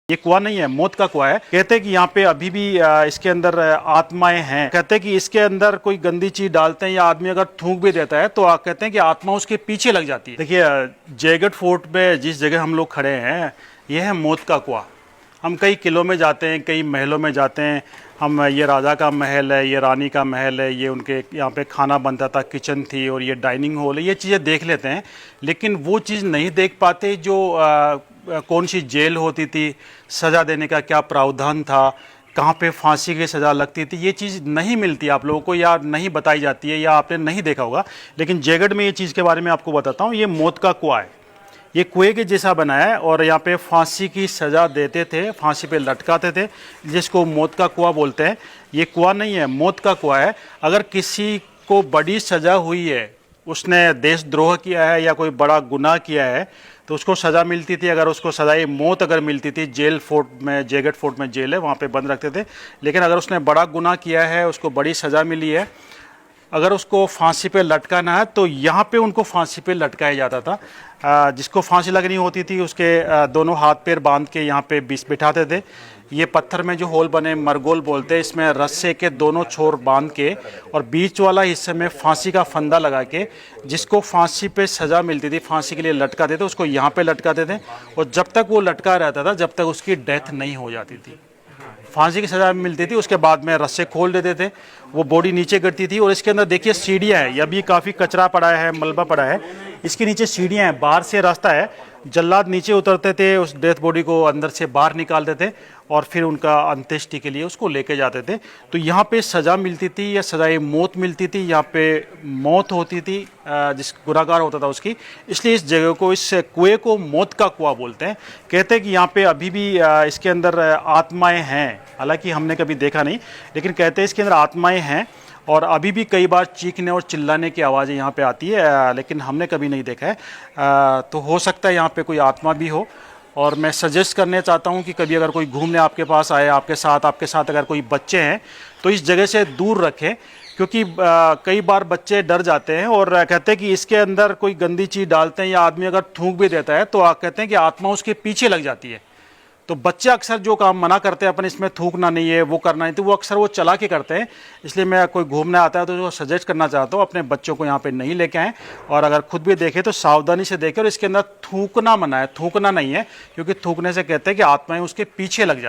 ये कुआं नहीं है, मौत का कुआं है। कहते हैं कि यहाँ पे अभी भी इसके अंदर आत्माएं हैं। कहते हैं कि इसके अंदर कोई गंदी चीज डालते हैं या आदमी अगर थूक भी देता है तो कहते हैं कि आत्मा उसके पीछे लग जाती है। देखिए जयगढ़ फोर्ट में जिस जगह हम लोग खड़े हैं ये है मौत का कुआं। हम कई किलों में जाते हैं, कई महलों में जाते हैं। हम ये राजा का महल है, ये रानी का महल है, ये उनके यहाँ पे खाना बनता था, किचन थी, और ये डाइनिंग हॉल है, ये चीज़ें देख लेते हैं। लेकिन वो चीज़ नहीं देख पाते जो कौन सी जेल होती थी, सज़ा देने का क्या प्रावधान था, कहाँ पे फांसी की सज़ा लगती थी, ये चीज़ नहीं मिलती आप लोगों को या नहीं बताई जाती है या आपने नहीं देखा होगा। लेकिन जयगढ़ में ये चीज़ के बारे में आपको बताता हूँ। ये मौत का कुआं है, ये कुएं के जैसा बना है और यहाँ पे फांसी की सज़ा देते थे, फांसी पे लटकाते थे, जिसको मौत का कुआं बोलते हैं। ये कुआं नहीं है, मौत का कुआं है। अगर किसी को बड़ी सज़ा हुई है, उसने देशद्रोह किया है या कोई बड़ा गुनाह किया है तो उसको सज़ा मिलती थी। अगर उसको सज़ाए मौत अगर मिलती थी, जेल फोर्ट में, जयगढ़ फोर्ट में जेल है, वहाँ पे बंद रखते थे। लेकिन अगर उसने बड़ा गुनाह किया है, उसको बड़ी सज़ा मिली है, अगर उसको फांसी पे लटकाना है तो यहाँ पे उनको फांसी पे लटकाया जाता था। जिसको फांसी लगनी होती थी उसके दोनों हाथ पैर बांध के यहाँ पे बीच बिठाते थे। ये पत्थर में जो होल बने मरगोल बोलते हैं, इसमें रस्से के दोनों छोर बांध के और बीच वाला हिस्से में फांसी का फंदा लगा के जिसको फांसी पे सज़ा मिलती थी, फांसी के लिए लटकाते थे, उसको यहाँ पे लटकाते थे। और जब तक वो लटका रहता था, जब तक उसकी डेथ नहीं हो जाती थी, फांसी की सज़ा मिलती थी, उसके बाद में रस्से खोल देते थे, वो बॉडी नीचे गिरती थी। और इसके अंदर देखिए सीढ़ियाँ हैं, ये भी काफ़ी कचरा पड़ा है, मलबा पड़ा है, इसके नीचे सीढ़ियाँ हैं, बाहर से रास्ता है। जल्लाद नीचे उतरते थे, उस डेथ बॉडी को अंदर से बाहर निकालते थे और फिर उनका अंत्येष्टि के लिए उसको लेके जाते थे। तो यहाँ पे सज़ा मिलती थी या सज़ाए मौत मिलती थी, यहाँ पे मौत होती थी जिस गुनाहगार होता था उसकी। इसलिए इस जगह को, इस कुएं को मौत का कुआं बोलते हैं। कहते हैं कि यहाँ पे अभी भी इसके अंदर आत्माएं हैं, हालांकि हमने कभी देखा नहीं, लेकिन कहते हैं इसके अंदर आत्माएं हैं। और अभी भी कई बार चीखने और चिल्लाने की आवाज़ें यहाँ पे आती है, लेकिन हमने कभी नहीं देखा है। तो हो सकता है यहाँ पे कोई आत्मा भी हो। और मैं सजेस्ट करना चाहता हूँ कि कभी अगर कोई घूमने आपके पास आए, आपके साथ अगर कोई बच्चे हैं तो इस जगह से दूर रखें, क्योंकि कई बार बच्चे डर जाते हैं और कहते हैं कि इसके अंदर कोई गंदी चीज़ डालते हैं या आदमी अगर थूक भी देता है तो कहते हैं कि आत्मा उसके पीछे लग जाती है। तो बच्चे अक्सर जो काम मना करते हैं अपन इसमें थूकना नहीं है, वो करना नहीं, तो वो अक्सर वो चला के करते हैं। इसलिए मैं कोई घूमने आता है तो जो सजेस्ट करना चाहता हूँ, अपने बच्चों को यहाँ पे नहीं लेके आएँ, और अगर खुद भी देखें तो सावधानी से देखें। और इसके अंदर थूकना मना है, थूकना नहीं है, क्योंकि थूकने से कहते हैं कि आत्माएं उसके पीछे लग जाती हैं।